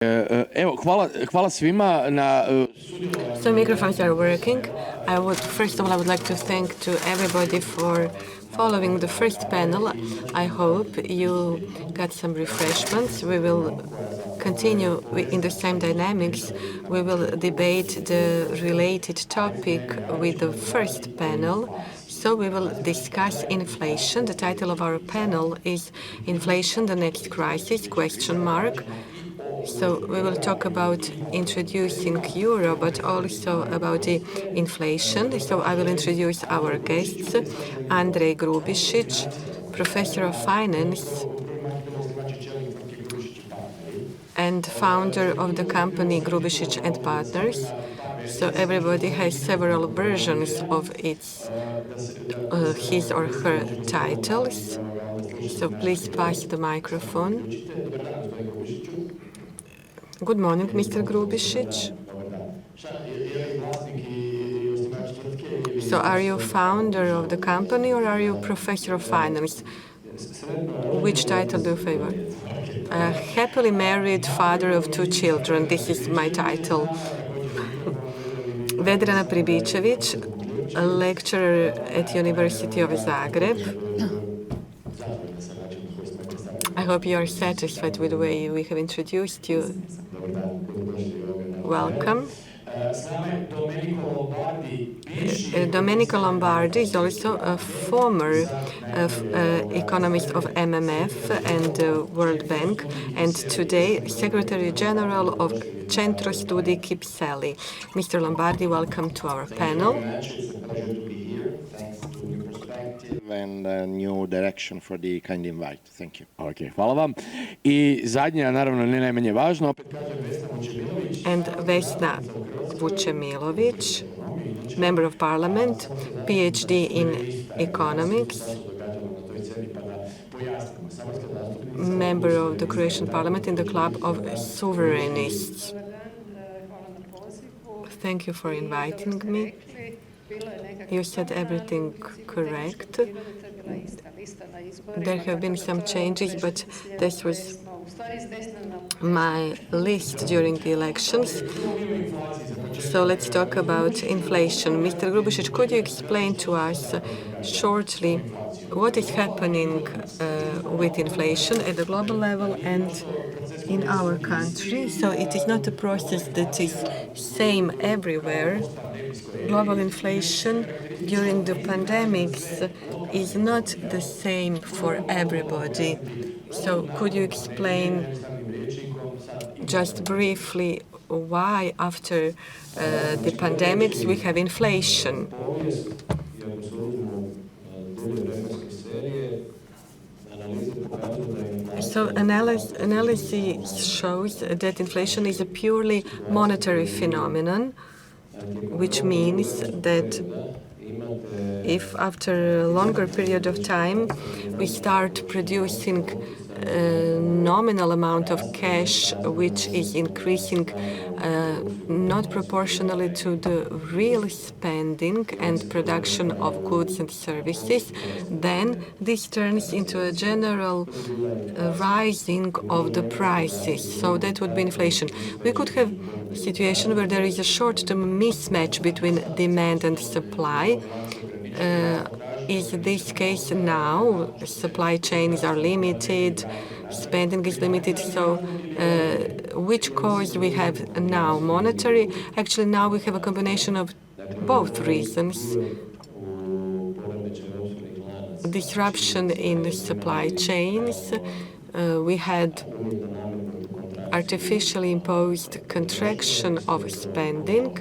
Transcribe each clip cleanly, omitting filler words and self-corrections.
Evo, hvala svima na... So microphones are working. First of all, I would like to thank to everybody for following the first panel. I hope you got some refreshments. We will continue in the same dynamics. We will debate the related topic with the first panel. So we will discuss inflation. The title of our panel is Inflation, the Next Crisis, ? So we will talk about introducing euro, but also about the inflation. So I will introduce our guests, Andrej Grubišić, professor of finance and founder of the company Grubišić and Partners. So everybody has several versions of his or her titles. So please pass the microphone. Good morning, Mr. Grubišić. So are you founder of the company or are you professor of finance? Which title do you favor? Happily married father of 2 children. This is my title. Vedrana Pribičević, a lecturer at University of Zagreb. I hope you are satisfied with the way we have introduced you. Welcome. Domenico Lombardi is also a former economist of MMF and World Bank, and today Secretary General of Centro, Studi, Kypseli. Mr. Lombardi, welcome to our panel. And a new direction for the kind invite. Thank you. Okay, hvala vam. I zadnja, naravno ne najmanje važno. And Vesna Vučemilović, Member of Parliament, PhD in Economics, Member of the Croatian Parliament in the Club of Sovereignists. Thank you for inviting me. You said everything correct. There have been some changes, but this was my list during the elections. So let's talk about inflation. Mr. Grubišić, could you explain to us shortly what is happening with inflation at the global level and in our country? So it is not a process that is same everywhere. Global inflation during the pandemics is not the same for everybody. So could you explain just briefly why after the pandemics we have inflation? So analysis shows that inflation is a purely monetary phenomenon, which means that if after a longer period of time we start producing a nominal amount of cash which is increasing not proportionally to the real spending and production of goods and services, then this turns into a general rising of the prices. So that would be inflation. We could have a situation where there is a short-term mismatch between demand and supply. Is this case now? Supply chains are limited, spending is limited. So which cause we have now? Monetary? Actually, now we have a combination of both reasons. Disruption in the supply chains. We had artificially imposed contraction of spending.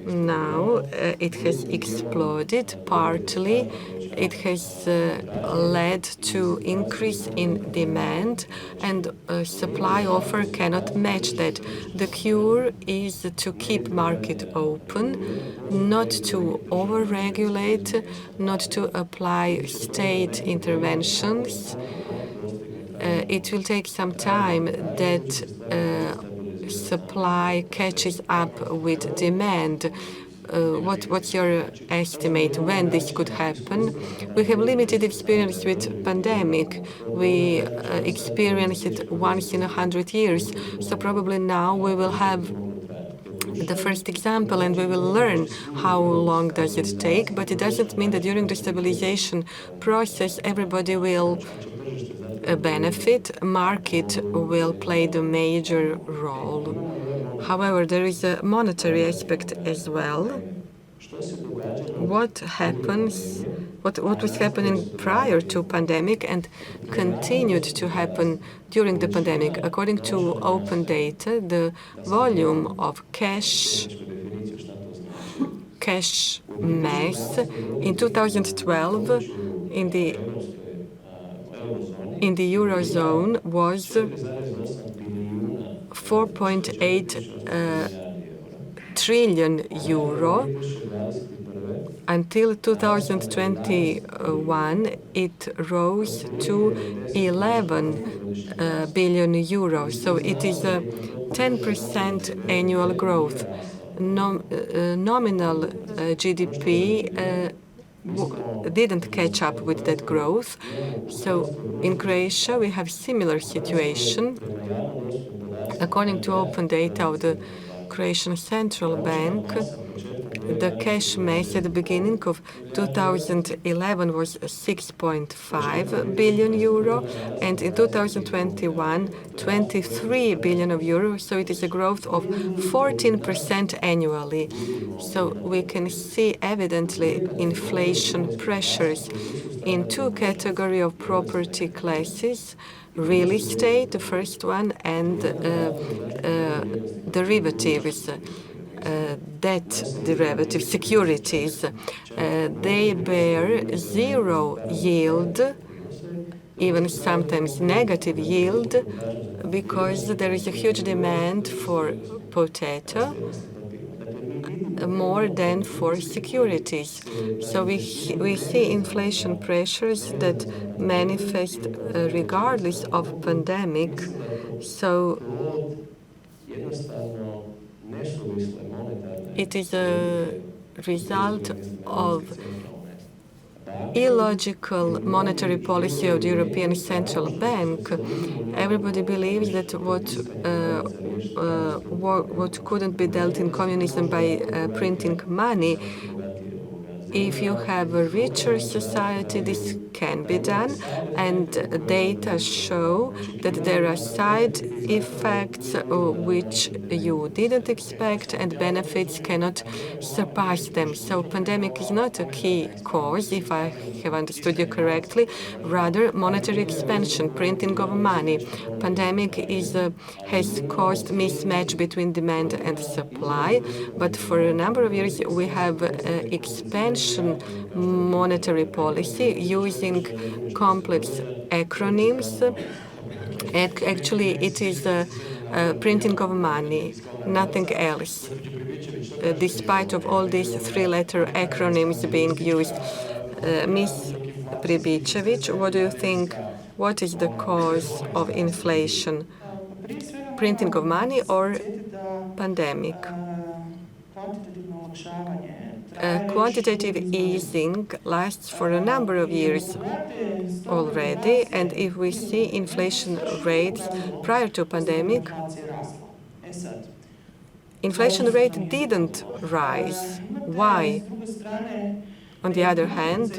Now it has exploded partly. It has led to increase in demand, and supply offer cannot match that. The cure is to keep market open, not to over-regulate, not to apply state interventions. It will take some time that supply catches up with demand. what's your estimate when this could happen? We have limited experience with pandemic. We experienced it once in 100 years. So probably now we will have the first example and we will learn how long does it take. But it doesn't mean that during the stabilization process everybody will benefit. Market will play the major role. However, there is a monetary aspect as well. What happens? What was happening prior to pandemic and continued to happen during the pandemic? According to open data, the volume of cash mass in 2012 in the Eurozone was 4.8 trillion euro. Until 2021, it rose to 11 billion euros. So it is a 10% annual growth. Nominal GDP didn't catch up with that growth. So in Croatia, we have similar situation. According to open data of the Croatian Central Bank, the cash mass at the beginning of 2011 was 6.5 billion euro, and in 2021, 23 billion of euro. So it is a growth of 14% annually. So we can see evidently inflation pressures in two categories of property classes: real estate, the first one, and derivatives. Debt derivatives, securities, they bear zero yield, even sometimes negative yield, because there is a huge demand for potato more than for securities. So we see inflation pressures that manifest regardless of pandemic. So it is a result of illogical monetary policy of the European Central Bank. Everybody believes that what couldn't be dealt in communism by printing money, if you have a richer society, this can be done, and data show that there are side effects which you didn't expect, and benefits cannot surpass them. So pandemic is not a key cause, if I have understood you correctly, rather monetary expansion, printing of money. Pandemic has caused mismatch between demand and supply, but for a number of years we have expansion monetary policy using complex acronyms. Actually, it is printing of money, nothing else, despite of all these three-letter acronyms being used. Ms. Pribičević, what do you think? What is the cause of inflation? Printing of money or pandemic? Quantitative easing lasts for a number of years already, and if we see inflation rates prior to pandemic, inflation rate didn't rise. Why? On the other hand,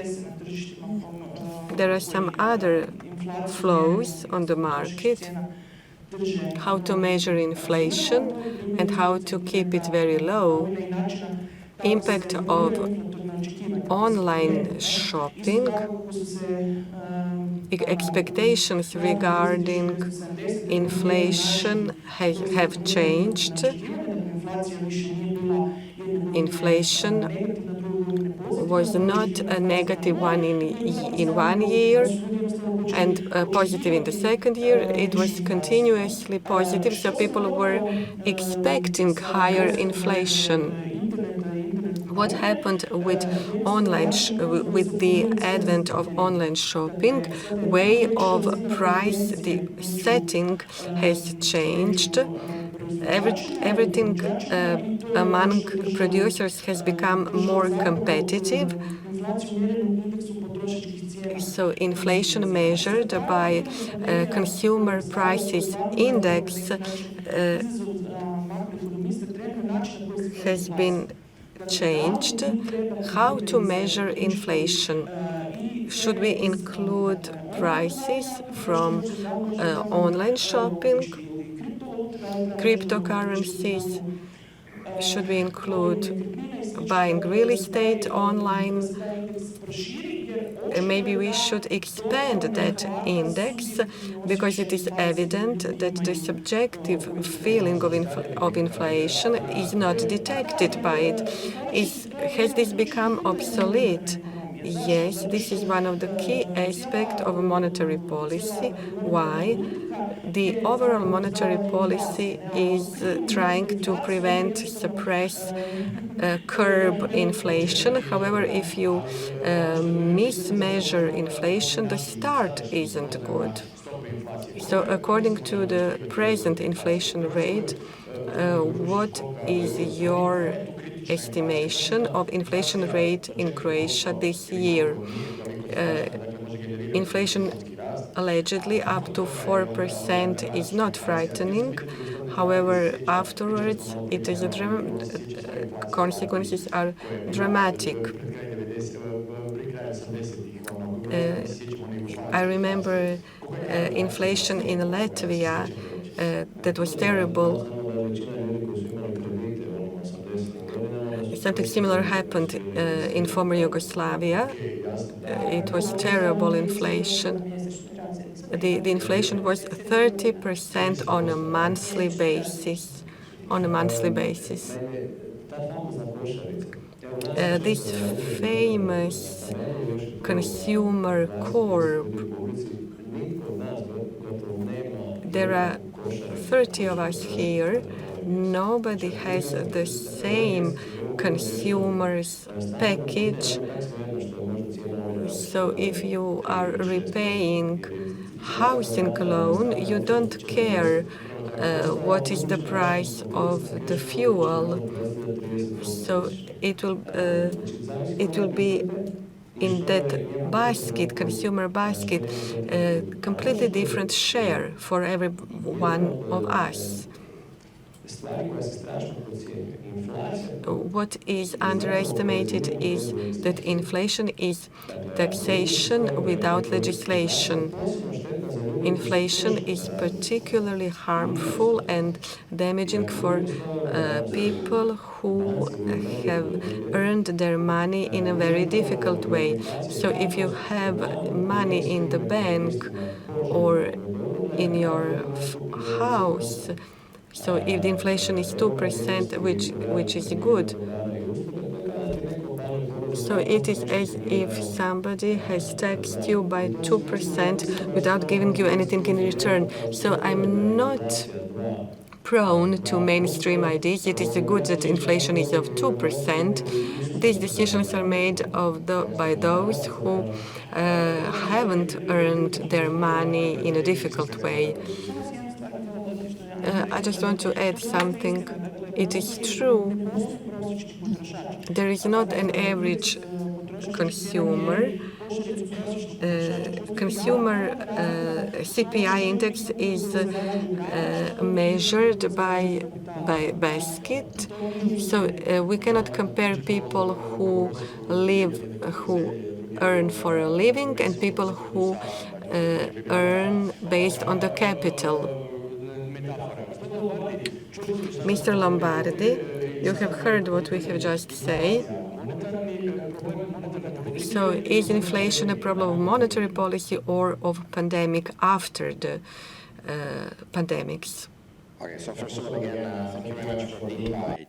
there are some other flows on the market, how to measure inflation and how to keep it very low. Impact of online shopping, expectations regarding inflation have changed. Inflation was not a negative one in 1 year and positive in the second year. It was continuously positive, so people were expecting higher inflation. What happened with with the advent of online shopping? Way of price setting has changed. Everything among producers has become more competitive. So inflation measured by consumer prices index has been changed. How to measure inflation? Should we include prices from online shopping, cryptocurrencies? Should we include buying real estate online? Maybe we should expand that index, because it is evident that the subjective feeling of inflation is not detected by it. Has this become obsolete? Yes, this is one of the key aspects of monetary policy. Why? The overall monetary policy is trying to prevent, suppress, curb inflation. However, if you mismeasure inflation, the start isn't good. So according to the present inflation rate, what is your estimation of inflation rate in Croatia this year? Inflation allegedly up to 4% is not frightening. However, afterwards, consequences are dramatic. I remember inflation in Latvia that was terrible. Something similar happened in former Yugoslavia. It was terrible inflation. The inflation was 30% on a monthly basis. This famous consumer corp, there are 30 of us here. Nobody has the same consumer's package. So if you are repaying housing loan, you don't care what is the price of the fuel. So it will be in that basket, consumer basket, a completely different share for every one of us. What is underestimated is that inflation is taxation without legislation. Inflation is particularly harmful and damaging for people who have earned their money in a very difficult way. So if you have money in the bank or in your house, so if the inflation is 2%, which is good, so it is as if somebody has taxed you by 2% without giving you anything in return. So I'm not prone to mainstream ideas. It is good that inflation is of 2%. These decisions are made by those who haven't earned their money in a difficult way. I just want to add something. It is true, there is not an average consumer. Consumer CPI index is measured by basket. So we cannot compare people who earn for a living and people who earn based on the capital. Mr. Lombardi, you have heard what we have just said. So is inflation a problem of monetary policy or of pandemic after the pandemics? Okay, so first of all, again, thank you very much for the invite.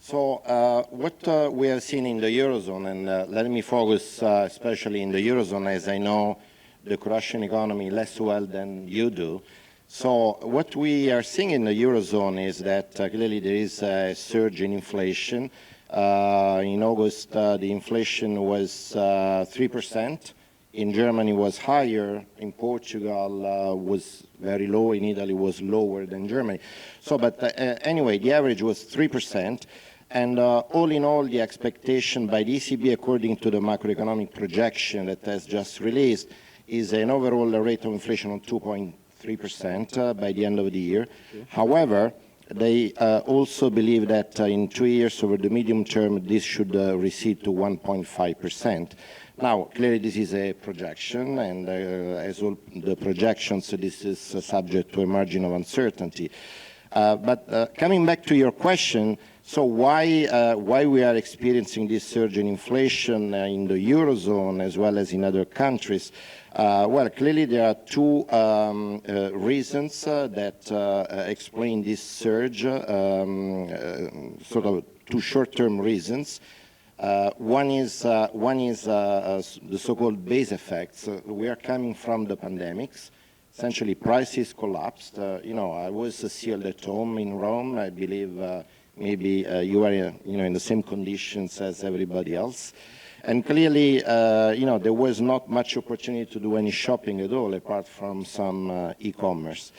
So what we have seen in the Eurozone, and let me focus especially in the Eurozone, as I know the Croatian economy less well than you do. So what we are seeing in the Eurozone is that clearly there is a surge in inflation. In August, the inflation was 3%. In Germany was higher. In Portugal was very low. In Italy was lower than Germany. So, but anyway, the average was 3%. And all in all, the expectation by the ECB, according to the macroeconomic projection that has just released, is an overall rate of inflation of 2.3% by the end of the year. However, they also believe that in 2 years, over the medium term, this should recede to 1.5%. Now, clearly, this is a projection, and as all the projections, this is subject to a margin of uncertainty. But coming back to your question, so why we are experiencing this surge in inflation in the Eurozone as well as in other countries? Well, clearly there are two reasons that explain this surge, sort of two short-term reasons. One is the so-called base effects. We are coming from the pandemics. Essentially, prices collapsed. I was sealed at home in Rome. I believe maybe you are, in the same conditions as everybody else. And clearly, there was not much opportunity to do any shopping at all, apart from some e-commerce.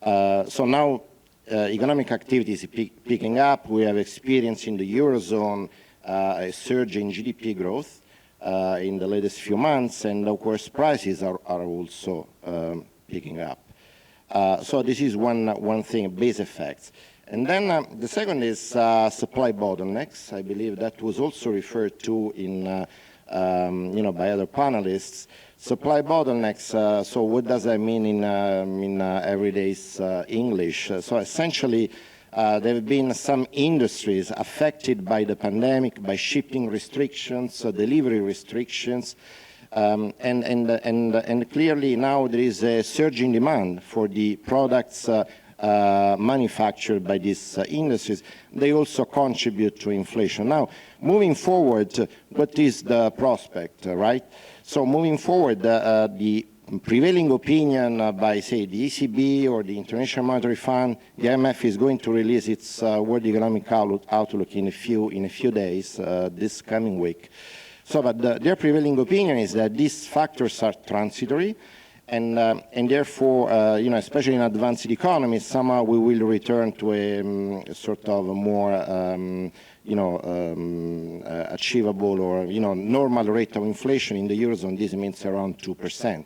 So now, economic activity is picking up. We have experienced in the Eurozone a surge in GDP growth in the latest few months, and of course, prices are also picking up. So this is one thing, base effects. And then the second is supply bottlenecks. I believe that was also referred to in, by other panelists. Supply bottlenecks. So what does that mean in everyday English? So essentially, there have been some industries affected by the pandemic, by shipping restrictions, delivery restrictions, and clearly now there is a surge in demand for the products manufactured by these industries. They also contribute to inflation. Now, moving forward, what is the prospect, right? So moving forward, the prevailing opinion by, say, the ECB or the International Monetary Fund, the IMF is going to release its World Economic Outlook in a few days, this coming week. So, but their prevailing opinion is that these factors are transitory, and therefore, especially in advanced economies, somehow we will return to a sort of a more, achievable or, normal rate of inflation in the Eurozone. This means around 2%.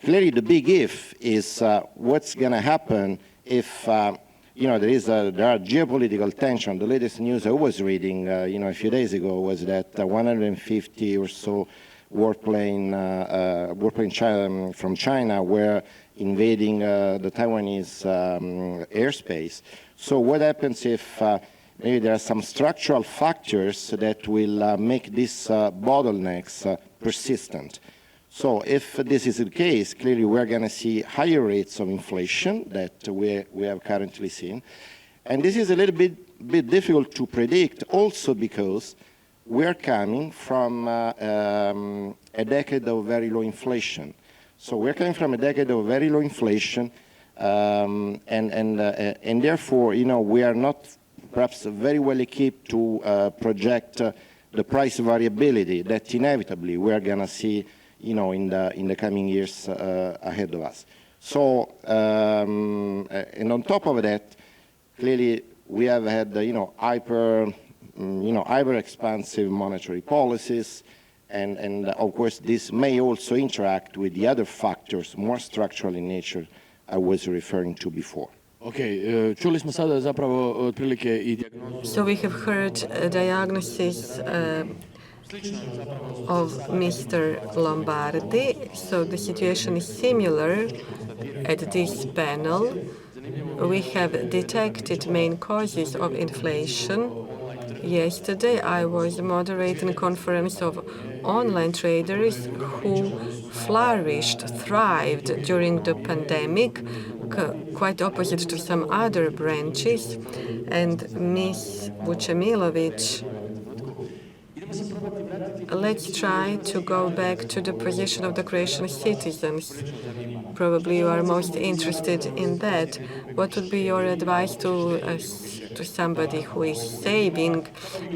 Clearly, the big if is what's going to happen if, there are geopolitical tension. The latest news I was reading, a few days ago was that 150 or so warplane from China were invading the Taiwanese airspace. So what happens if maybe there are some structural factors that will make these bottlenecks persistent? So if this is the case, clearly we're going to see higher rates of inflation that we have currently seen. And this is a little bit difficult to predict also because we're coming from a decade of very low inflation. So we're coming from a decade of very low inflation, and therefore, we are not perhaps very well equipped to project the price variability that inevitably we're going to see, in the coming years ahead of us. So, and on top of that, clearly we have had, hyper expansive monetary policies, and of course this may also interact with the other factors, more structural in nature, I was referring to before. Okay, čuli smo sada zapravo otprilike I dijagnozu. So we have heard a diagnosis of Mr. Lombardi. So the situation is similar at this panel. We have detected main causes of inflation. Yesterday, I was moderating a conference of online traders who flourished, thrived during the pandemic, quite opposite to some other branches. And Ms. Vučemilović, let's try to go back to the position of the Croatian citizens. Probably you are most interested in that. What would be your advice to somebody who is saving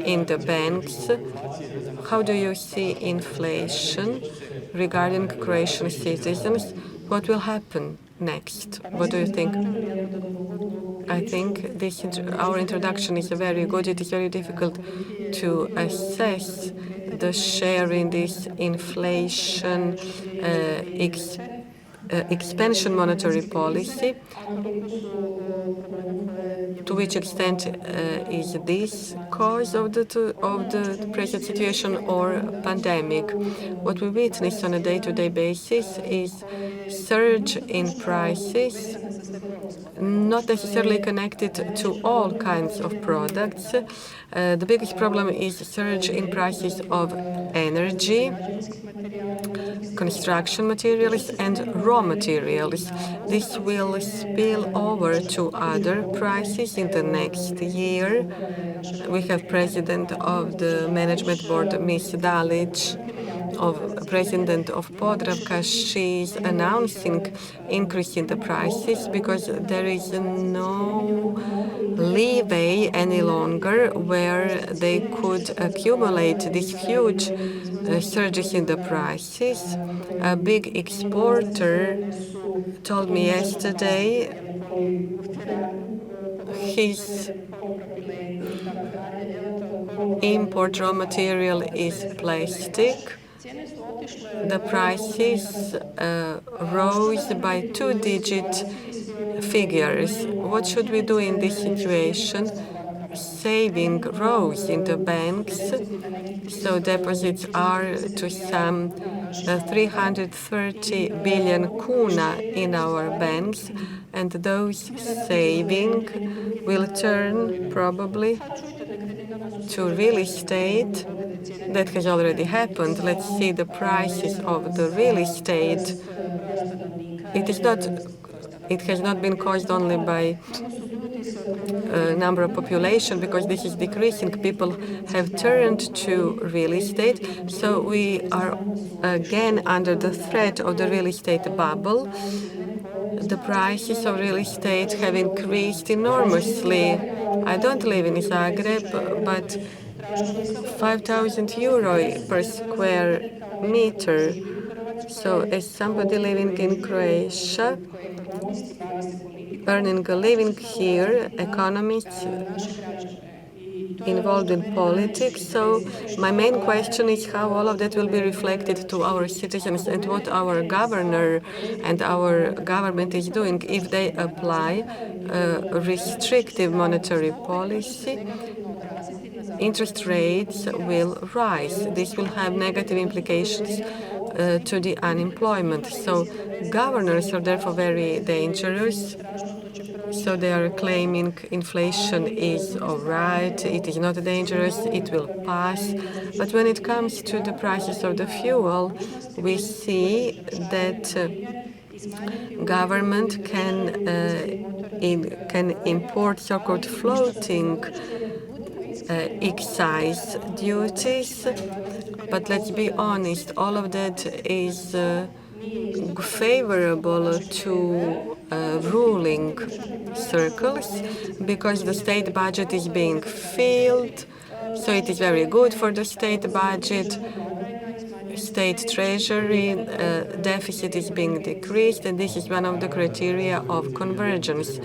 in the banks? How do you see inflation regarding Croatian citizens? What will happen next? What do you think? I think our introduction is very good. It is very difficult to assess the share in this inflation expansion monetary policy. To which extent is this cause of the present situation or pandemic? What we witness on a day-to-day basis is surge in prices, not necessarily connected to all kinds of products. The biggest problem is surge in prices of energy, construction materials, and raw materials. This will spill over to other prices in the next year. We have President of the Management Board, Ms. Dalic, President of Podravka. She's announcing increase in the prices because there is no leeway any longer where they could accumulate these huge surges in the prices. A big exporter told me yesterday his import raw material is plastic. The prices rose by two-digit figures. What should we do in this situation? Saving rose in the banks, so deposits are to some 330 billion kuna in our banks, and those savings will turn probably to real estate. That has already happened. Let's see the prices of the real estate. It has not been caused only by number of population, because this is decreasing. People have turned to real estate, so we are again under the threat of the real estate bubble. The prices of real estate have increased enormously. I don't live in Zagreb, but 5,000 euro per square meter. So as somebody living in Croatia, earning a living here, economists involved in politics. So my main question is how all of that will be reflected to our citizens and what our governor and our government is doing. If they apply a restrictive monetary policy, interest rates will rise. This will have negative implications to the unemployment. So governors are therefore very dangerous. So they are claiming inflation is all right, it is not dangerous, it will pass. But when it comes to the prices of the fuel, we see that government can import so-called floating excise duties. But let's be honest, all of that is favorable to ruling circles because the state budget is being filled, so it is very good for the state budget. State treasury deficit is being decreased, and this is one of the criteria of convergence.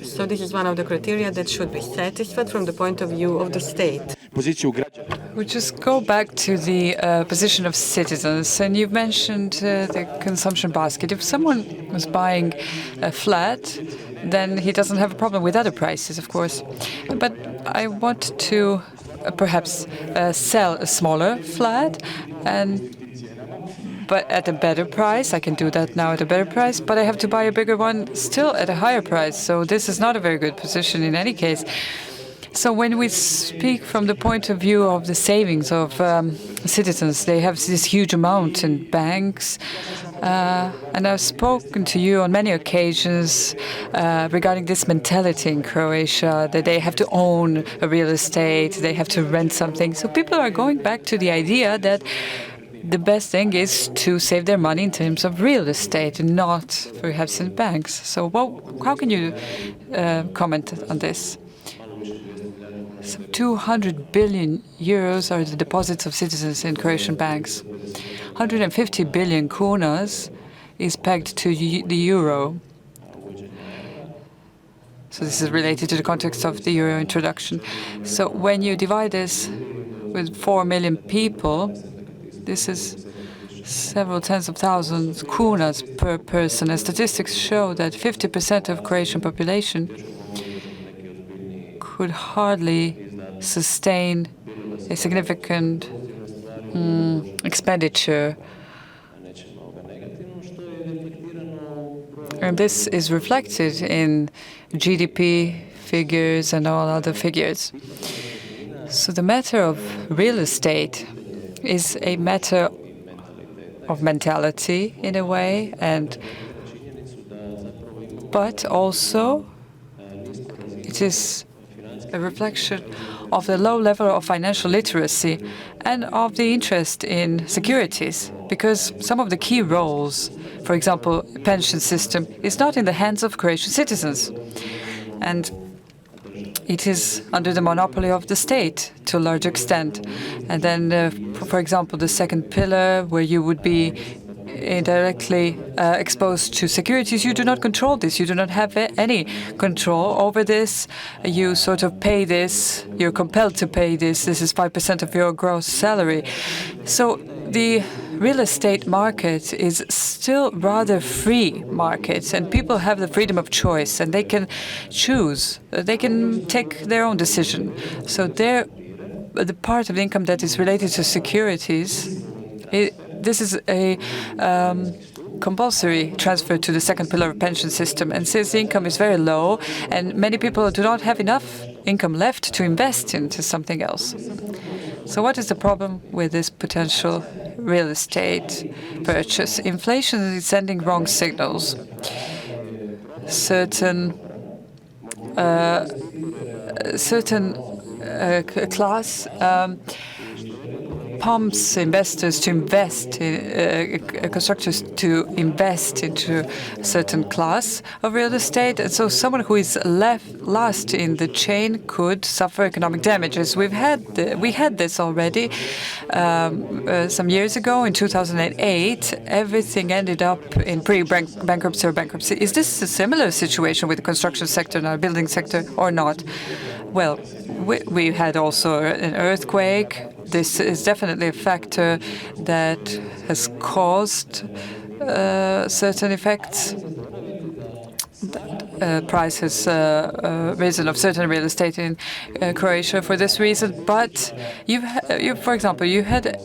So this is one of the criteria that should be satisfied from the point of view of the state. We'll just go back to the position of citizens, and you've mentioned the consumption basket. If someone was buying a flat, then he doesn't have a problem with other prices, of course. But I want to perhaps sell a smaller flat, but at a better price. I can do that now at a better price, but I have to buy a bigger one still at a higher price. So this is not a very good position in any case. So when we speak from the point of view of the savings of citizens, they have this huge amount in banks. And I've spoken to you on many occasions regarding this mentality in Croatia, that they have to own a real estate, they have to rent something. So people are going back to the idea that the best thing is to save their money in terms of real estate, not perhaps in banks. So how can you comment on this? So 200 billion euros are the deposits of citizens in Croatian banks. 150 billion kunas is pegged to the euro. So this is related to the context of the euro introduction. So when you divide this with 4 million people, this is several tens of thousands kunas per person. And statistics show that 50% of Croatian population could hardly sustain a significant expenditure. And this is reflected in GDP figures and all other figures. So the matter of real estate is a matter of mentality in a way, but also it is a reflection of the low level of financial literacy and of the interest in securities, because some of the key roles, for example, pension system, is not in the hands of Croatian citizens. And it is under the monopoly of the state to a large extent. And then, for example, the second pillar, where you would be indirectly exposed to securities, you do not control this. You do not have any control over this. You sort of pay this. You're compelled to pay this. This is 5% of your gross salary. So the real estate market is still rather free market, and people have the freedom of choice, and they can choose. They can take their own decision. So the part of the income that is related to securities, this is a compulsory transfer to the second pillar of pension system. And since the income is very low, and many people do not have enough income left to invest into something else. So what is the problem with this potential real estate purchase? Inflation is sending wrong signals. Certain class pumps investors to invest, constructors to invest into a certain class of real estate. And so someone who is last in the chain could suffer economic damages. We had this already some years ago. In 2008, everything ended up in pre-bankruptcy or bankruptcy. Is this a similar situation with the construction sector and our building sector or not? Well, we had also an earthquake. This is definitely a factor that has caused certain effects. Price has risen of certain real estate in Croatia for this reason. But for example, you had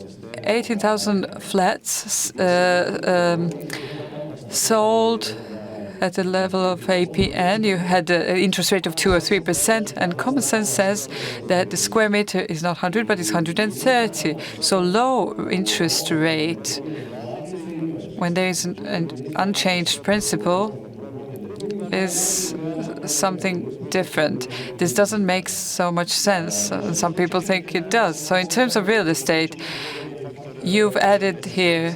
18,000 flats sold at the level of APN. You had an interest rate of 2 or 3%, and common sense says that the square meter is not 100, but it's 130. So low interest rate, when there is an unchanged principle, is something different. This doesn't make so much sense, and some people think it does. So in terms of real estate, you've added here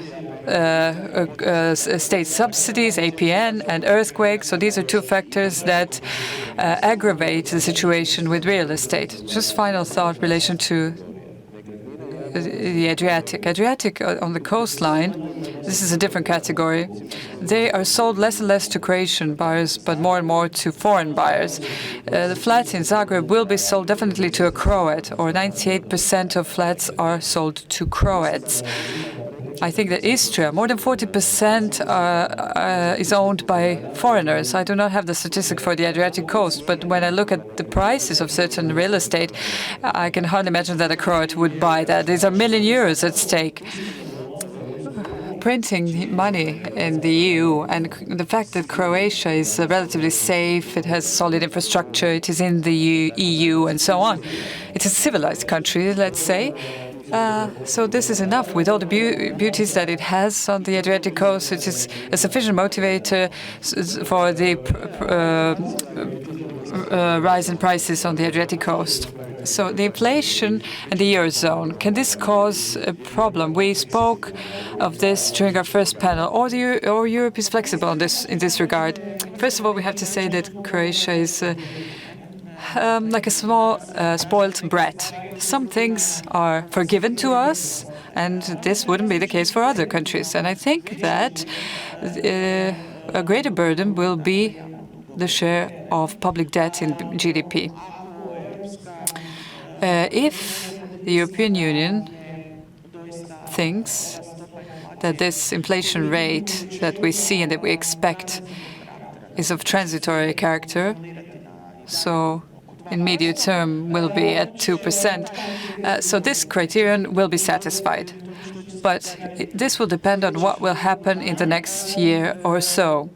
state subsidies, APN, and earthquakes. So these are two factors that aggravate the situation with real estate. Just final thought in relation to the Adriatic. Adriatic on the coastline, this is a different category. They are sold less and less to Croatian buyers, but more and more to foreign buyers. The flats in Zagreb will be sold definitely to a Croat, or 98% of flats are sold to Croats. I think that Istria, more than 40% is owned by foreigners. I do not have the statistic for the Adriatic coast, but when I look at the prices of certain real estate, I can hardly imagine that a Croat would buy that. These are €1 million at stake. Printing money in the EU, and the fact that Croatia is relatively safe, it has solid infrastructure, it is in the EU, and so on. It's a civilized country, let's say. So this is enough. With all the beauties that it has on the Adriatic coast, it is a sufficient motivator for the rise in prices on the Adriatic coast. So the inflation and the Eurozone, can this cause a problem? We spoke of this during our first panel, or Europe is flexible on this in this regard. First of all, we have to say that Croatia like a small spoiled brat. Some things are forgiven to us, and this wouldn't be the case for other countries. And I think that a greater burden will be the share of public debt in GDP. If the European Union thinks that this inflation rate that we see and that we expect is of transitory character, so in medium term will be at 2%, so this criterion will be satisfied. But this will depend on what will happen in the next year or so.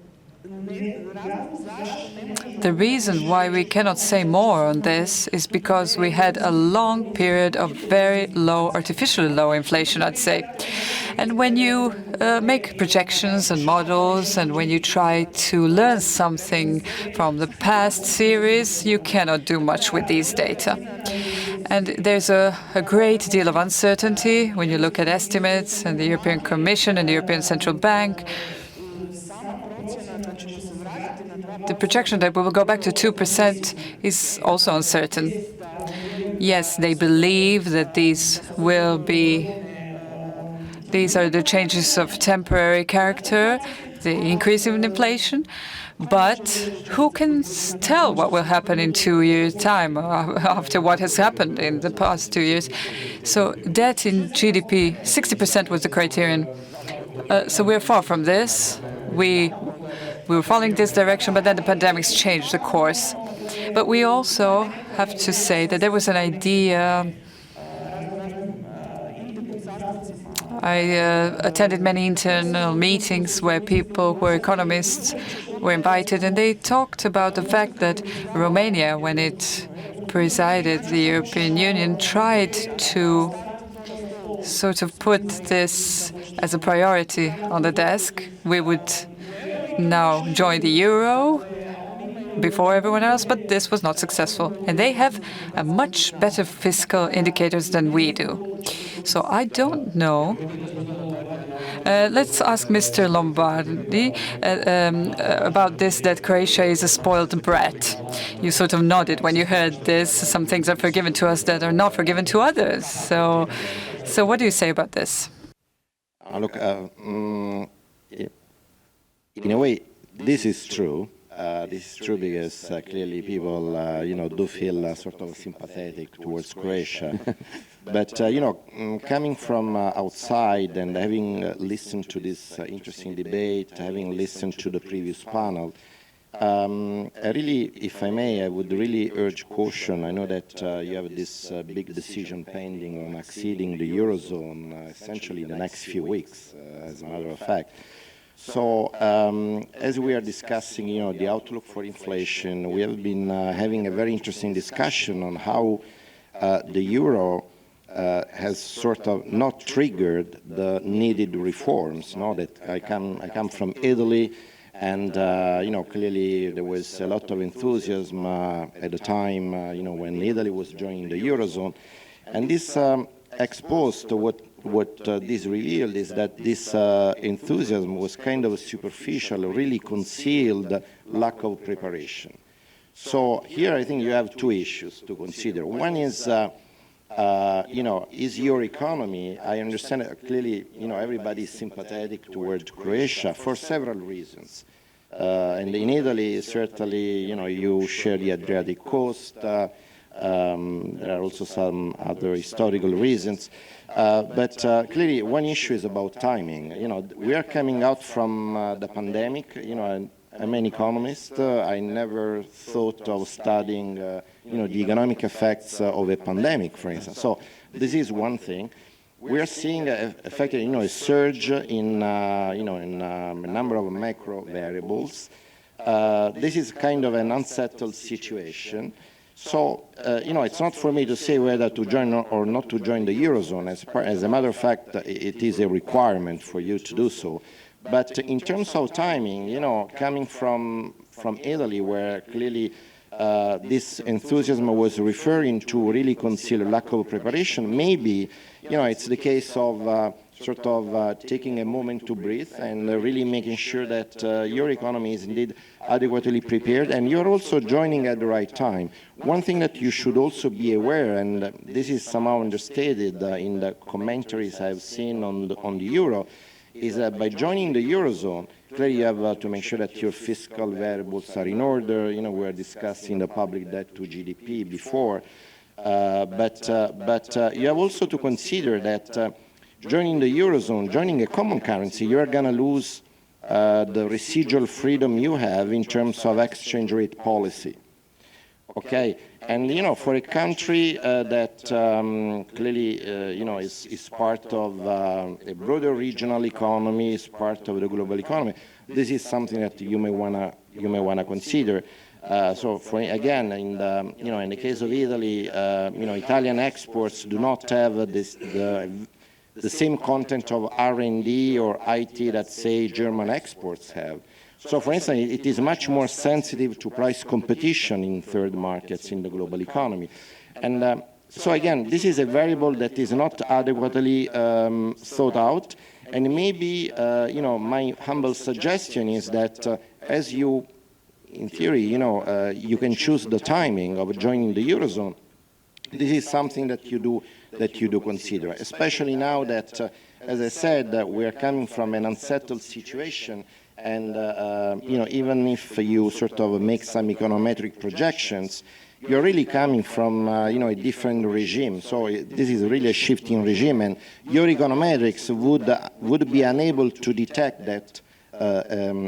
The reason why we cannot say more on this is because we had a long period of very low, artificially low inflation, I'd say. And when you make projections and models, and when you try to learn something from the past series, you cannot do much with these data. And there's a great deal of uncertainty when you look at estimates and the European Commission and the European Central Bank. The projection that we will go back to 2% is also uncertain. Yes, they believe that these are the changes of temporary character, the increase in inflation. But who can tell what will happen in 2 years' time after what has happened in the past 2 years? So debt in GDP, 60% was the criterion. So we're far from this. We were following this direction, but then the pandemics changed the course. But we also have to say that there was an idea. I attended many internal meetings where people who were economists were invited, and they talked about the fact that Romania, when it presided the European Union, tried to sort of put this as a priority on the desk. We would now join the euro before everyone else, but this was not successful. And they have a much better fiscal indicators than we do. So I don't know. Let's ask Mr. Lombardi about this, that Croatia is a spoiled brat. You sort of nodded when you heard this. Some things are forgiven to us that are not forgiven to others. So what do you say about this? Look, in a way, this is true. This is true because clearly people, do feel sort of sympathetic towards Croatia. But, coming from outside and having listened to this interesting debate, having listened to the previous panel, really, if I may, I would really urge caution. I know that you have this big decision pending on acceding the Eurozone, essentially in the next few weeks, as a matter of fact. So as we are discussing, the outlook for inflation, we have been having a very interesting discussion on how the euro has sort of not triggered the needed reforms. That I come from Italy, and clearly there was a lot of enthusiasm at the time, when Italy was joining the Eurozone, and this exposed what this revealed is that this enthusiasm was kind of superficial, really concealed lack of preparation. So here I think you have two issues to consider. One is, is your economy, I understand that clearly, everybody is sympathetic toward Croatia for several reasons. And in Italy, certainly, you share the Adriatic coast. There are also some other historical reasons. But clearly, one issue is about timing. We are coming out from the pandemic. I'm an economist. I never thought of studying, the economic effects of a pandemic, for instance. So this is one thing. We are seeing, effectively, a surge in, in a number of macro variables. This is kind of an unsettled situation. So, it's not for me to say whether to join or not to join the Eurozone. As a matter of fact, it is a requirement for you to do so. But in terms of timing, coming from Italy, where clearly this enthusiasm was referring to really conceal lack of preparation, maybe, it's the case of sort of taking a moment to breathe and really making sure that your economy is indeed adequately prepared, and you're also joining at the right time. One thing that you should also be aware, and this is somehow understated in the commentaries I've seen on the euro, is that by joining the Eurozone, clearly you have to make sure that your fiscal variables are in order. You know, we were discussing the public debt to GDP before, but you have also to consider that joining the Eurozone, joining a common currency, you are going to lose the residual freedom you have in terms of exchange rate policy. Okay, and you know, for a country that clearly you know is part of a broader regional economy, is part of the global economy, this is something that you may wanna consider. So, again, in the case of Italy, you know, Italian exports do not have the same content of R&D or IT that, say, German exports have. So, for instance, it is much more sensitive to price competition in third markets in the global economy. And so, again, this is a variable that is not adequately thought out. And maybe, you know, my humble suggestion is that as you, in theory, you know, you can choose the timing of joining the Eurozone. This is something that you do consider, especially now that, as I said, we are coming from an unsettled situation. And, you know, even if you sort of make some econometric projections, you're really coming from, you know, a different regime. So this is really a shifting regime, and your econometrics would be unable to detect that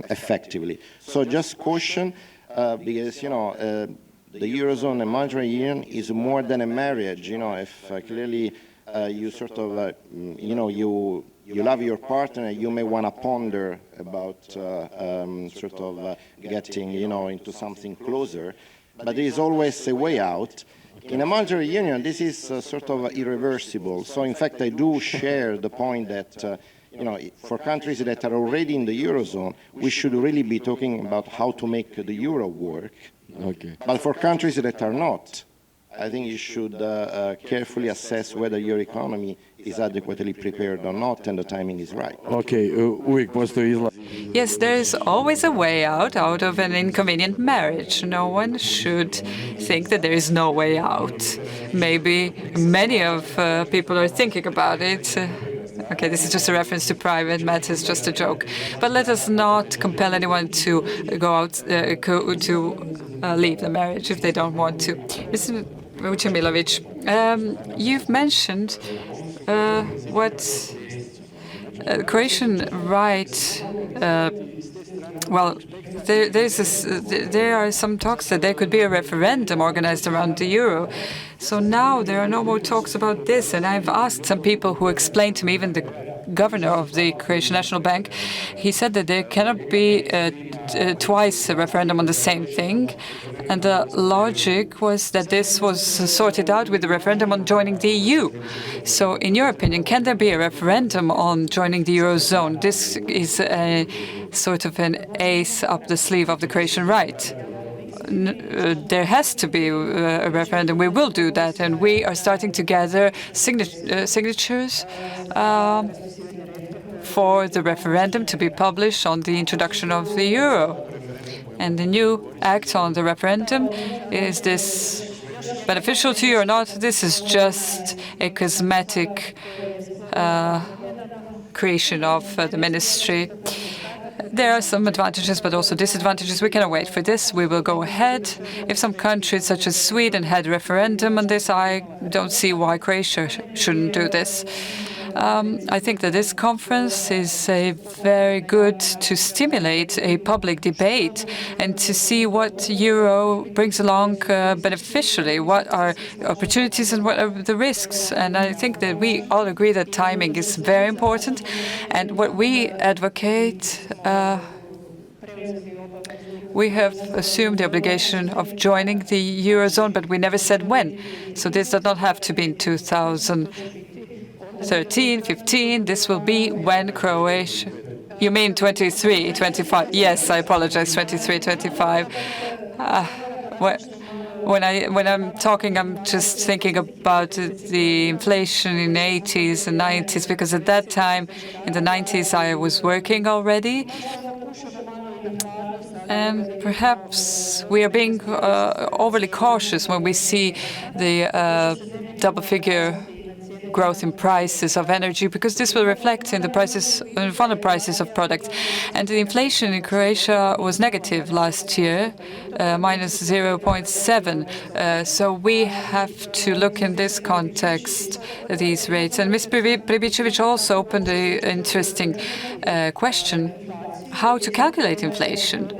effectively. So just caution, because, you know, the Eurozone and monetary union is more than a marriage. You know, if clearly you sort of, you know, you love your partner, you may want to ponder about sort of getting, you know, into something closer. But there is always a way out. In a monetary union, this is sort of irreversible. So, in fact, I do share the point that, you know, for countries that are already in the Eurozone, we should really be talking about how to make the euro work. Okay. But for countries that are not, I think you should carefully assess whether your economy is adequately prepared or not, and the timing is right. Okay, uvijek postoji izlaz. Yes, there is always a way out of an inconvenient marriage. No one should think that there is no way out. Maybe many of people are thinking about it. Okay, this is just a reference to private matters, just a joke. But let us not compel anyone to go out, to leave the marriage if they don't want to. Mr. Vučemilović, you've mentioned what Croatian right. Well, there are some talks that there could be a referendum organized around the euro. So now there are no more talks about this, and I've asked some people who explained to me, even the governor of the Croatian National Bank, he said that there cannot be twice a referendum on the same thing. And the logic was that this was sorted out with the referendum on joining the EU. So in your opinion, can there be a referendum on joining the Eurozone? This is a sort of an ace up the sleeve of the Croatian right. There has to be a referendum. We will do that, and we are starting to gather signatures for the referendum to be published on the introduction of the euro. And the new act on the referendum, is this beneficial to you or not? This is just a cosmetic creation of the ministry. There are some advantages, but also disadvantages. We cannot wait for this. We will go ahead. If some countries, such as Sweden, had a referendum on this, I don't see why Croatia shouldn't do this. I think that this conference is very good to stimulate a public debate and to see what euro brings along beneficially, what are opportunities and what are the risks. And I think that we all agree that timing is very important. And what we advocate, we have assumed the obligation of joining the Eurozone, but we never said when. So this does not have to be in 2013, 15. This will be when Croatia. You mean 23, 25? Yes, I apologize. 23, 25. when I'm talking, I'm just thinking about the inflation in the 80s and 90s, because at that time, in the 90s, I was working already. And perhaps we are being overly cautious when we see the double-figure growth in prices of energy, because this will reflect in the prices, in final prices of products. And the inflation in Croatia was negative last year, minus 0.7. So we have to look in this context these rates. And Ms. Pribičević also opened an interesting question. How to calculate inflation?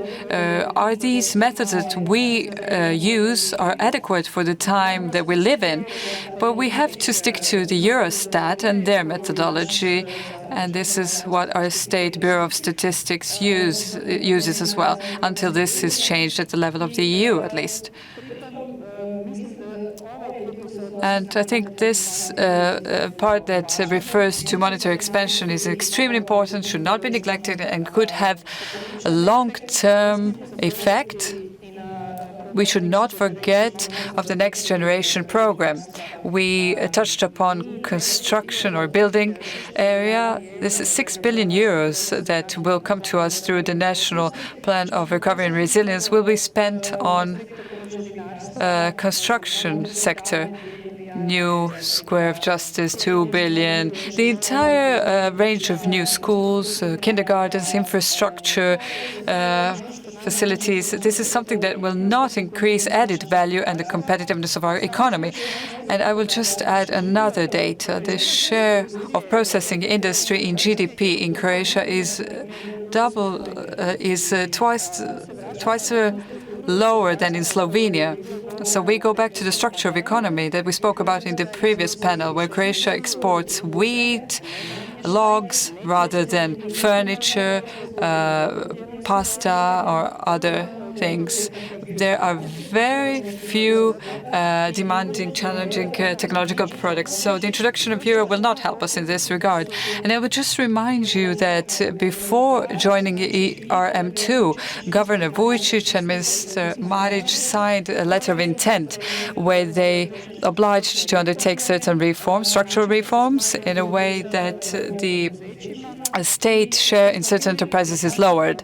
Are these methods that we use are adequate for the time that we live in? But we have to stick to the Eurostat and their methodology, and this is what our State Bureau of Statistics uses as well, until this is changed at the level of the EU, at least. And I think this part that refers to monetary expansion is extremely important, should not be neglected, and could have a long-term effect. We should not forget of the Next Generation program. We touched upon construction or building area. This is 6 billion euros that will come to us through the National Plan of Recovery and Resilience will be spent on construction sector. New Square of Justice, 2 billion. The entire range of new schools, kindergartens, infrastructure, facilities. This is something that will not increase added value and the competitiveness of our economy. And I will just add another data. The share of processing industry in GDP in Croatia is twice lower than in Slovenia. So we go back to the structure of economy that we spoke about in the previous panel, where Croatia exports wheat, logs, rather than furniture, pasta, or other things. There are very few demanding, challenging technological products. So the introduction of euro will not help us in this regard. And I would just remind you that before joining ERM2, Governor Vučemilović and Mr. Marić signed a letter of intent where they obliged to undertake certain reforms, structural reforms, in a way that the state share in certain enterprises is lowered.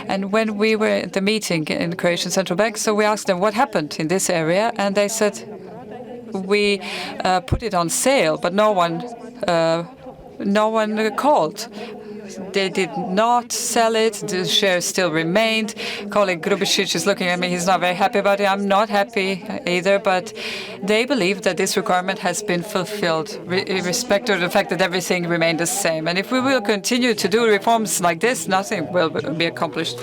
And when we were at the meeting in the Croatian Central Bank, so we asked them what happened in this area, and they said, we put it on sale, but no one called. They did not sell it. The shares still remained. Colleague Grubišić is looking at me. He's not very happy about it. I'm not happy either. But they believe that this requirement has been fulfilled, irrespective of the fact that everything remained the same. And if we will continue to do reforms like this, nothing will be accomplished.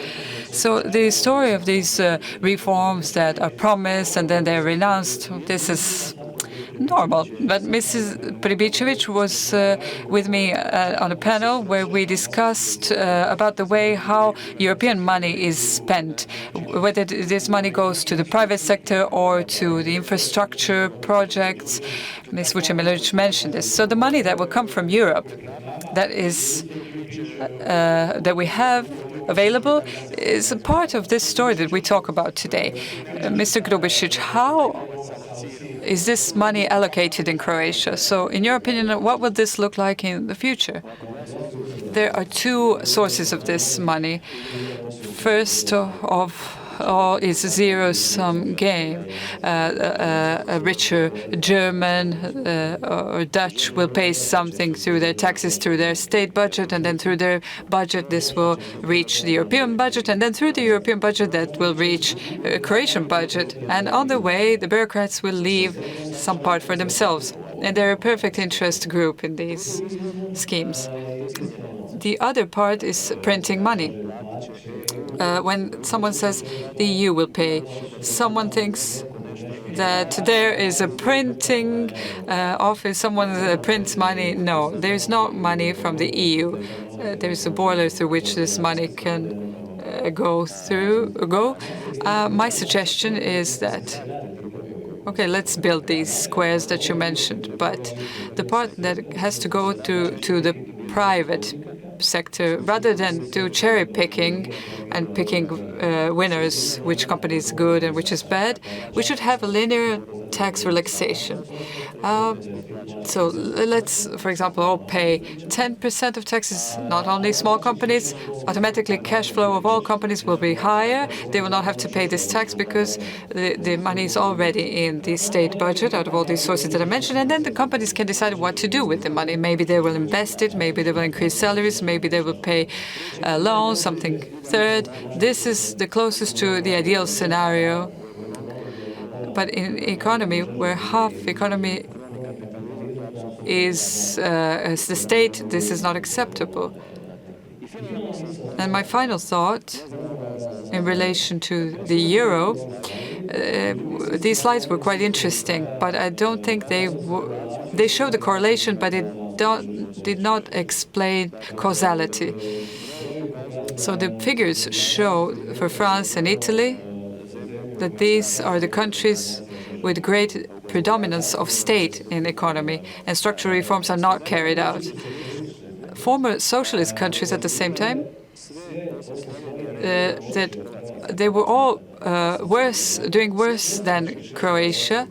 So the story of these reforms that are promised and then they're renounced, this is normal. But Mrs. Pribičević was with me on a panel where we discussed about the way how European money is spent, whether this money goes to the private sector or to the infrastructure projects. Ms. Vučemilović mentioned this. So the money that will come from Europe, that we have available, is a part of this story that we talk about today. Mr. Grubišić, how is this money allocated in Croatia? So in your opinion, what will this look like in the future? There are two sources of this money. First of all is a zero-sum game. A richer German or Dutch will pay something through their taxes, through their state budget, and then through their budget this will reach the European budget, and then through the European budget that will reach a Croatian budget. And on the way, the bureaucrats will leave some part for themselves. And they're a perfect interest group in these schemes. The other part is printing money. When someone says the EU will pay, someone thinks that there is a printing office, someone prints money. No, there's no money from the EU. There's a boiler through which this money can go. My suggestion is that, okay, let's build these squares that you mentioned, but the part that has to go to the private sector, rather than do cherry picking and picking winners, which company is good and which is bad, we should have a linear tax relaxation. So let's, for example, all pay 10% of taxes, not only small companies. Automatically, cash flow of all companies will be higher. They will not have to pay this tax because the money is already in the state budget out of all these sources that I mentioned, and then the companies can decide what to do with the money. Maybe they will invest it, maybe they will increase salaries, maybe they will pay loans, something third. This is the closest to the ideal scenario. But in economy, where half economy is as the state, this is not acceptable. And my final thought in relation to the euro, these slides were quite interesting, but I don't think they show the correlation, but it did not explain causality. So the figures show for France and Italy that these are the countries with great predominance of state in economy, and structural reforms are not carried out. Former socialist countries at the same time, that they were all doing worse than Croatia.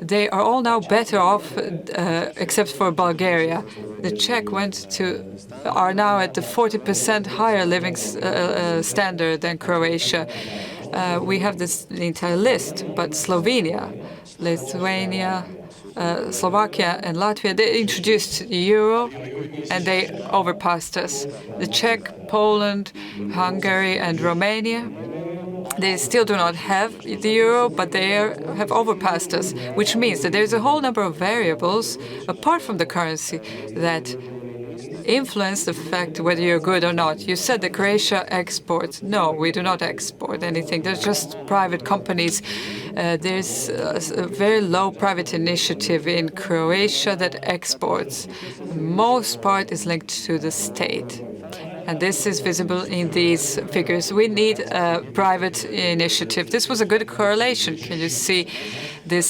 They are all now better off, except for Bulgaria. The Czech are now at the 40% higher living standard than Croatia. We have the entire list, but Slovenia, Lithuania, Slovakia and Latvia, they introduced the euro and they overpassed us. The Czech, Poland, Hungary and Romania, they still do not have the euro, but they have overpassed us, which means that there's a whole number of variables, apart from the currency, that influence the fact whether you're good or not. You said that Croatia exports. No, we do not export anything. There's just private companies. There's a very low private initiative in Croatia that exports. Most part is linked to the state. And this is visible in these figures. We need a private initiative. This was a good correlation. Can you see this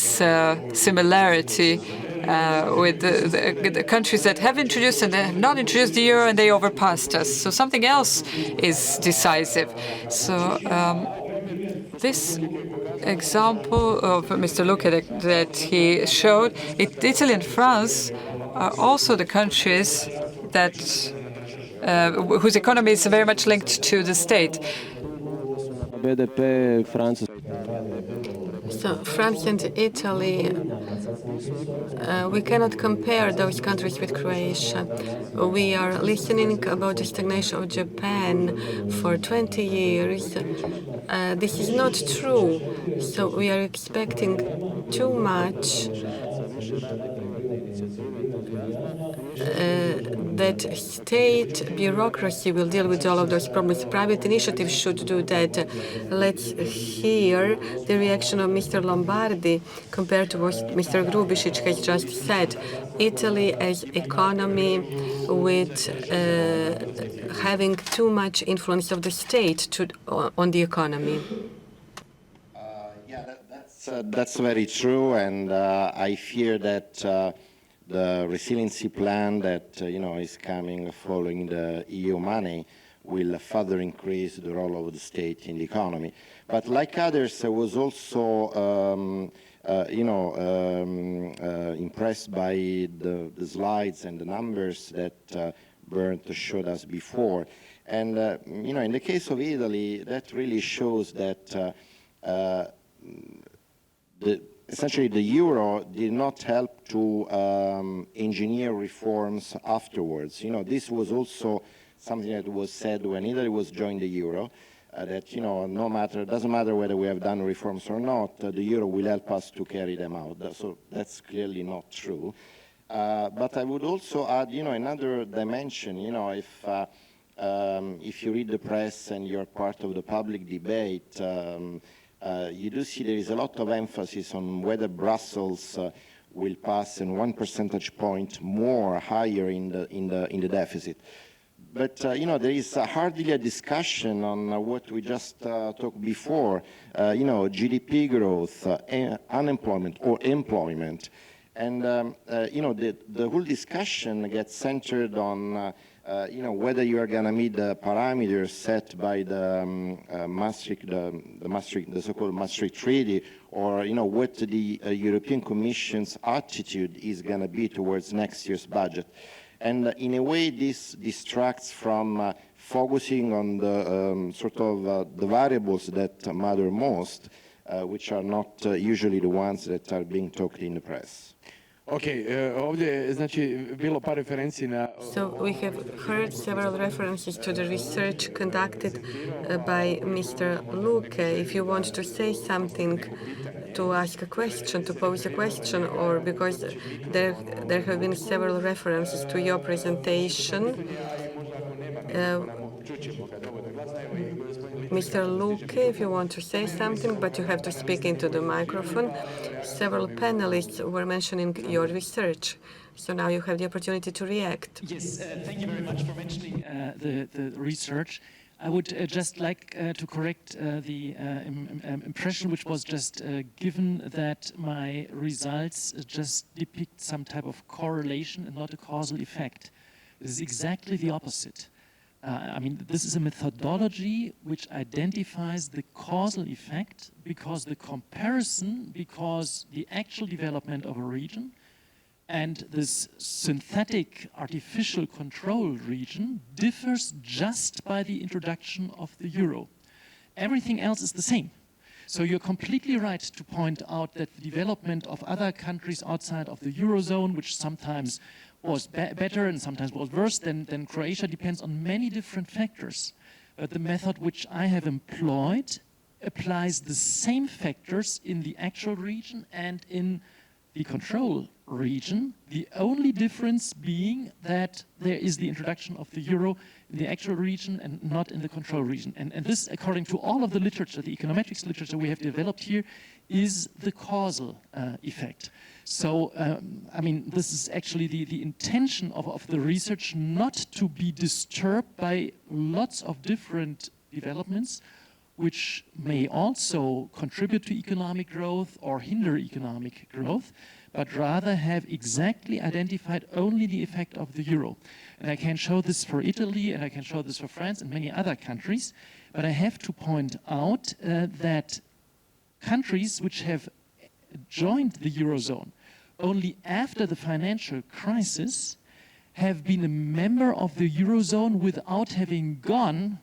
similarity with the countries that have introduced and that have not introduced the euro, and they overpassed us? So something else is decisive. So this example of Mr. Luca that he showed, Italy and France are also the countries that whose economy is very much linked to the state. BDP, France. So France and Italy, we cannot compare those countries with Croatia. We are listening about the stagnation of Japan for 20 years. This is not true. So we are expecting too much that state bureaucracy will deal with all of those problems. Private initiatives should do that. Let's hear the reaction of Mr. Lombardi compared to what Mr. Grubišić has just said. Italy as economy with having too much influence of the state on the economy. Yeah, that's very true, and I fear that the resiliency plan that is coming following the EU money will further increase the role of the state in the economy. But like others, I was also impressed by the slides and the numbers that Bernd showed us before. And in the case of Italy, that really shows that essentially the euro did not help to engineer reforms afterwards. This was also something that was said when Italy was joined the euro, that doesn't matter whether we have done reforms or not, the euro will help us to carry them out. So that's clearly not true. But I would also add, another dimension. If you read the press and you're part of the public debate, you do see there is a lot of emphasis on whether Brussels will pass in 1 percentage point more higher in the deficit. But there is hardly a discussion on what we just talked before. GDP growth, unemployment or employment, And, the whole discussion gets centered on, whether you are going to meet the parameters set by the the so-called Maastricht Treaty, or, what the European Commission's attitude is going to be towards next year's budget. And in a way, this distracts from focusing on the the variables that matter most, which are not usually the ones that are being talked in the press. Okay, ovdje je znači bilo par referenci na... So we have heard several references to the research conducted by Mr. Luque. If you want to say something, to ask a question, to pose a question, or because there have been several references to your presentation, Mr. Luque, if you want to say something, but you have to speak into the microphone. Several panelists were mentioning your research, so now you have the opportunity to react. Yes, thank you very much for mentioning the research. I would just like to correct the impression which was just given, that my results just depict some type of correlation and not a causal effect. This is exactly the opposite. I mean, this is a methodology which identifies the causal effect, because the actual development of a region and this synthetic artificial control region differs just by the introduction of the euro. Everything else is the same. So you're completely right to point out that the development of other countries outside of the Eurozone, which sometimes was better and sometimes was worse than Croatia, depends on many different factors. But the method which I have employed applies the same factors in the actual region and in the control region, the only difference being that there is the introduction of the euro in the actual region and not in the control region. And this, according to all of the literature, the econometrics literature we have developed here, is the causal effect. So, I mean, this is actually the intention of the research, not to be disturbed by lots of different developments, which may also contribute to economic growth or hinder economic growth, but rather have exactly identified only the effect of the euro. And I can show this for Italy, and I can show this for France and many other countries, but I have to point out that countries which have joined the Eurozone only after the financial crisis have been a member of the Eurozone without having gone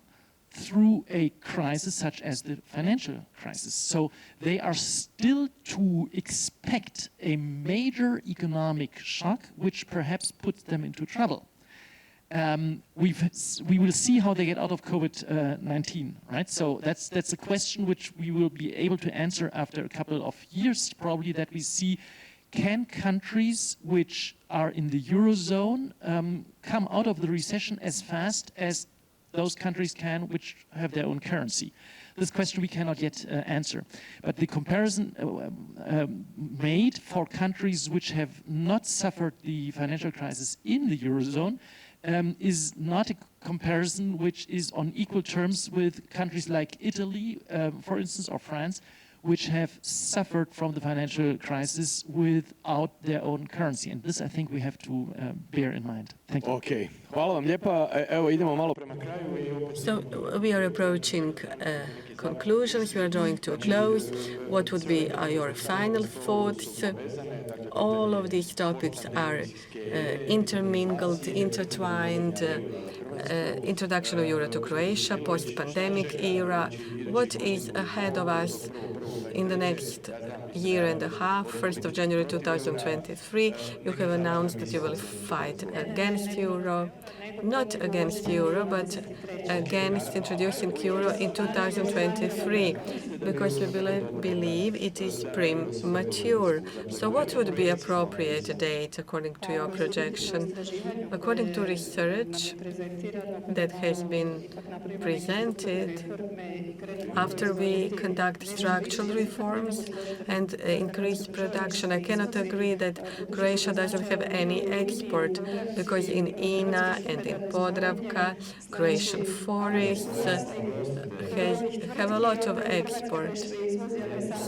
through a crisis such as the financial crisis. So they are still to expect a major economic shock, which perhaps puts them into trouble. We will see how they get out of COVID-19, right? So that's a question which we will be able to answer after a couple of years, probably, that we see, can countries which are in the Eurozone come out of the recession as fast as those countries can which have their own currency? This question we cannot yet answer. But the comparison made for countries which have not suffered the financial crisis in the Eurozone is not a comparison which is on equal terms with countries like Italy, for instance, or France, which have suffered from the financial crisis without their own currency. And this, I think, we have to bear in mind. Thank you. Okay. Hvala vam lijepa. Evo, idemo malo prema kraju. So we are approaching conclusions. We are drawing to a close. What would be your final thoughts? All of these topics are intermingled, intertwined. Introduction of euro to Croatia, post-pandemic era. What is ahead of us in the next year and a half? 1st of January 2023, you have announced that you will fight against euro, not against euro, but against introducing euro in 2023, because we believe it is premature. So what would be appropriate date according to your projection? According to research that has been presented, after we conduct structural reforms and increase production, I cannot agree that Croatia doesn't have any export, because in INA and market in Podravka, Croatian forests have a lot of export.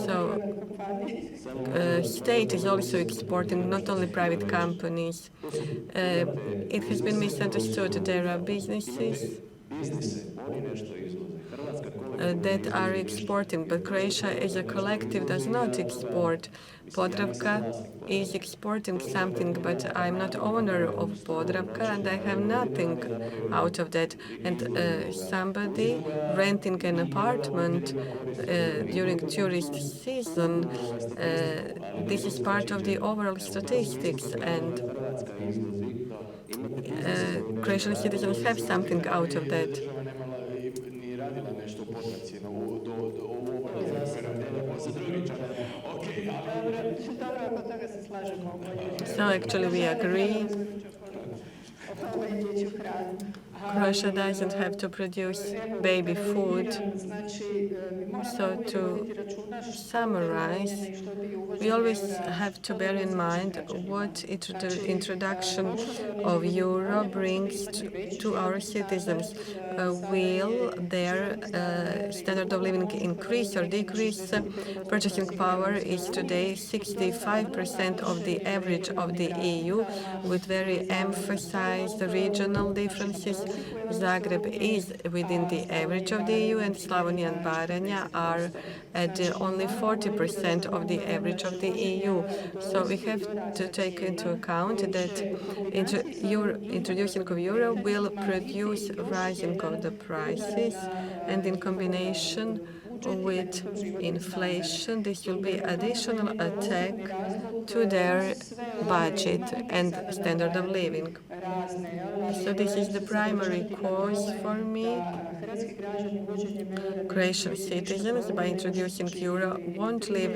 So state is also exporting, not only private companies. It has been misunderstood. There are businesses that are exporting, but Croatia as a collective does not export. Podravka is exporting something, but I'm not owner of Podravka and I have nothing out of that. And somebody renting an apartment during tourist season, this is part of the overall statistics, and Croatian citizens have something out of that. So actually we agree. Croatia doesn't have to produce baby food. So to summarize, we always have to bear in mind what introduction of euro brings to our citizens. Will their standard of living increase or decrease? Purchasing power is today 65% of the average of the EU, with very emphasized regional differences. Zagreb is within the average of the EU, and Slavonija and Baranja are at only 40% of the average of the EU. So we have to take into account that introducing of euro will produce rising of the prices, and in combination with inflation, this will be additional attack to their budget and standard of living. So this is the primary cause for me. Croatian citizens, by introducing euro, won't live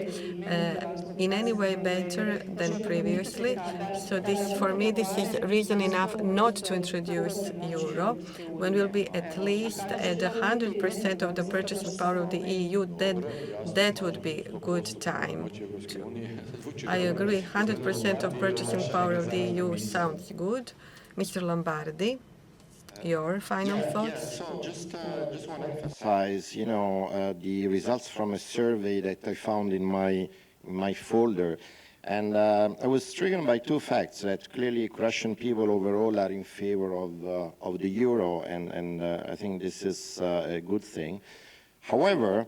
in any way better than previously. So this, for me, this is reason enough not to introduce euro. When we'll be at least at 100% of the purchasing power of the EU, then that would be a good time. I agree, 100% of purchasing power of the EU sounds good. Mr. Lombardi, your final thoughts? So just want to emphasize, the results from a survey that I found in my folder. And I was stricken by two facts, that clearly Croatian people overall are in favor of the euro, and I think this is a good thing. However,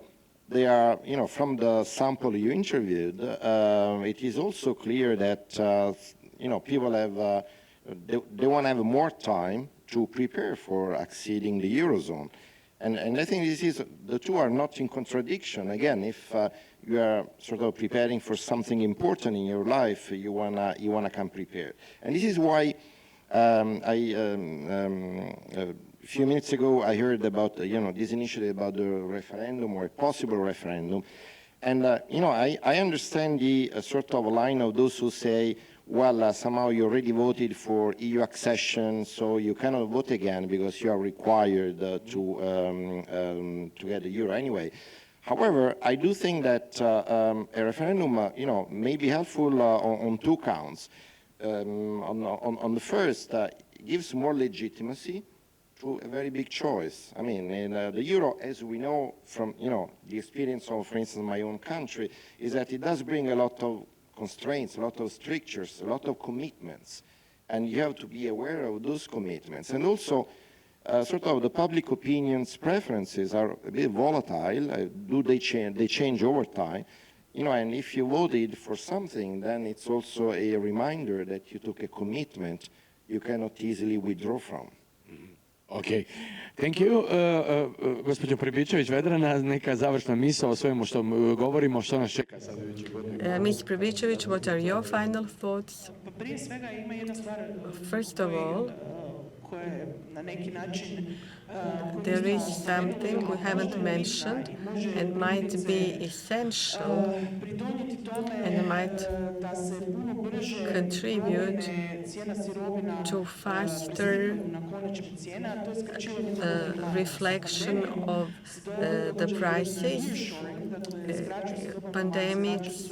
they are, from the sample you interviewed, it is also clear that, people have, they want to have more time to prepare for acceding the Eurozone. And I think the two are not in contradiction. Again, if you are sort of preparing for something important in your life, you wanna come prepared. And this is why a few minutes ago I heard about this initiative about the referendum, or a possible referendum, and I understand the sort of line of those who say, well, somehow you already voted for EU accession, so you cannot vote again because you are required to get the euro anyway. However, I do think that a referendum, may be helpful on two counts. On the first, it gives more legitimacy to a very big choice. I mean, the euro, as we know from the experience of, for instance, my own country, is that it does bring a lot of constraints, a lot of strictures, a lot of commitments, and you have to be aware of those commitments. And also, sort of the public opinion's preferences are a bit volatile. They change over time? And if you voted for something, then it's also a reminder that you took a commitment you cannot easily withdraw from. Ok, thank you. Gospođo Pribičević, Vedrana, neka završna misao o svemu što govorimo, što nas čeka sad idući godinu. Ms. Pribičević, what are your final thoughts? First of all, there is something we haven't mentioned and might be essential and might contribute to faster reflection of the prices. Pandemics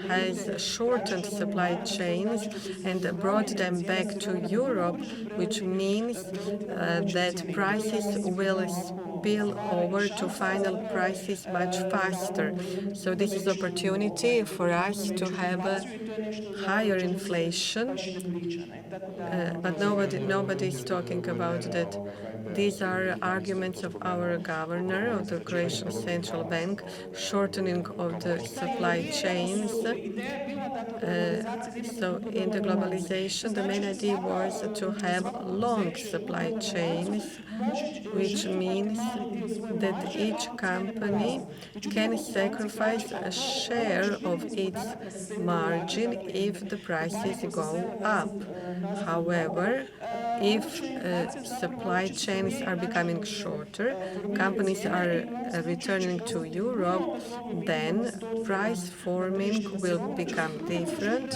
has shortened supply chains and brought them back to Europe, which means that prices will spill over to final prices much faster. So this is opportunity for us to have a higher inflation, but nobody is talking about that. These are arguments of our governor of the Croatian Central Bank, shortening of the supply chains. So in the globalization, the main idea was to have long supply chains, which means that each company can sacrifice a share of its margin if the prices go up. However, if supply chains are becoming shorter, companies are returning to Europe, then price forming will become different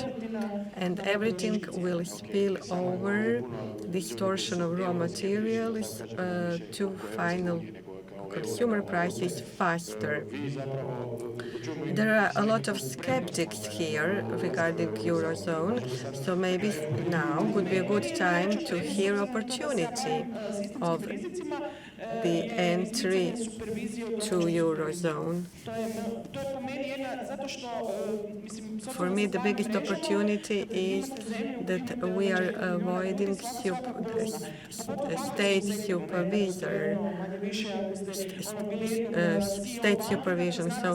and everything will spill over, distortion of raw materials to final consumer prices faster. There are a lot of skeptics here regarding Eurozone, so maybe now would be a good time to hear opportunity of the entry to Eurozone. For me, the biggest opportunity is that we are avoiding state supervision. So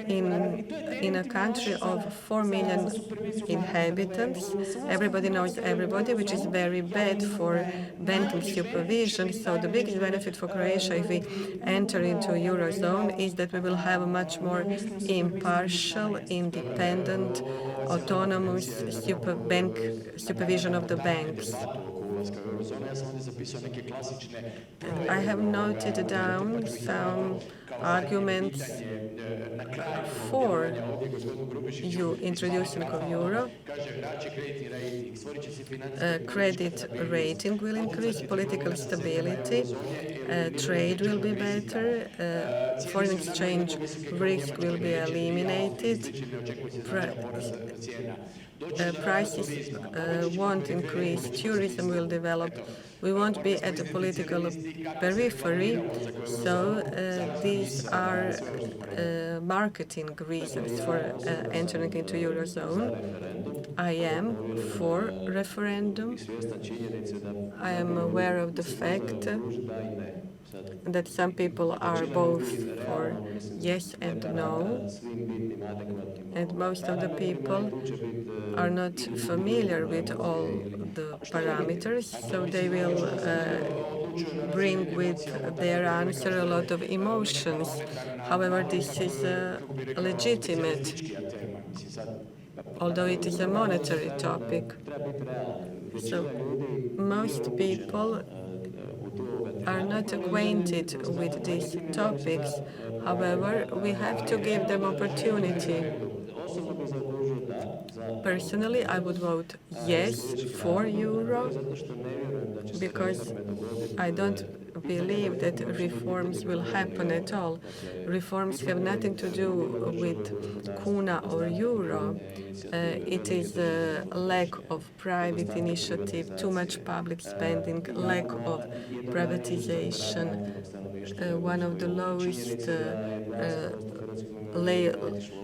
in a country of 4 million inhabitants, everybody knows everybody, which is very bad for banking supervision. So the biggest benefit for Croatia if we enter into Eurozone is that we will have a much more impartial, independent, autonomous supervision of the banks. I have noted down some arguments for you introducing of euro. Credit rating will increase, political stability, trade will be better, foreign exchange risk will be eliminated, prices won't increase, tourism will develop. We won't be at the political periphery, so these are marketing reasons for entering into Eurozone. I am for referendum. I am aware of the fact that some people are both for yes and no, and most of the people are not familiar with all the parameters, so they will bring with their answer a lot of emotions. However, this is legitimate, although it is a monetary topic. So most people are not acquainted with these topics. However, we have to give them opportunity. Personally, I would vote yes for euro because I don't believe that reforms will happen at all. Reforms have nothing to do with kuna or euro. It is a lack of private initiative, too much public spending, lack of privatization, one of the lowest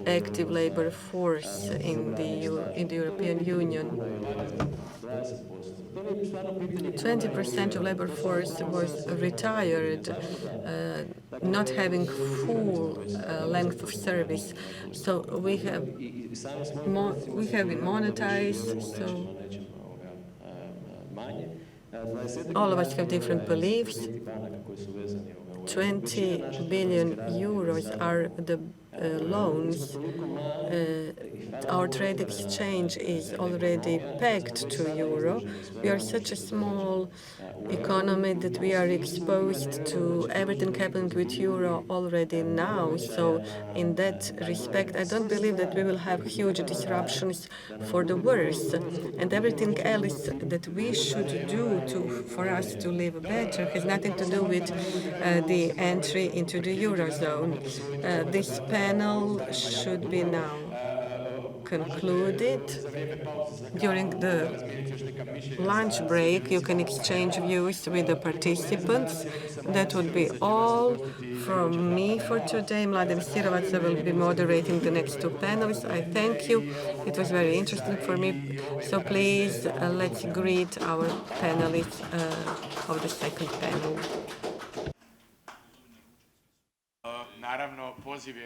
active labor force in the European Union. 20% of labor force was retired, not having full length of service. So we have been monetized. So all of us have different beliefs. 20 billion euros are the loans. Our trade exchange is already pegged to euro. We are such a small economy that we are exposed to everything happening with euro already now. So in that respect, I don't believe that we will have huge disruptions for the worse. And everything else that we should do for us to live better has nothing to do with the entry into the Eurozone. This panel should be now concluded. During the lunch break, you can exchange views with the participants. That would be all from me for today. Mladen Sirovac will be moderating the next two panels. I thank you. It was very interesting for me. So please, let's greet our panelists of the second panel. Naravno, poziv je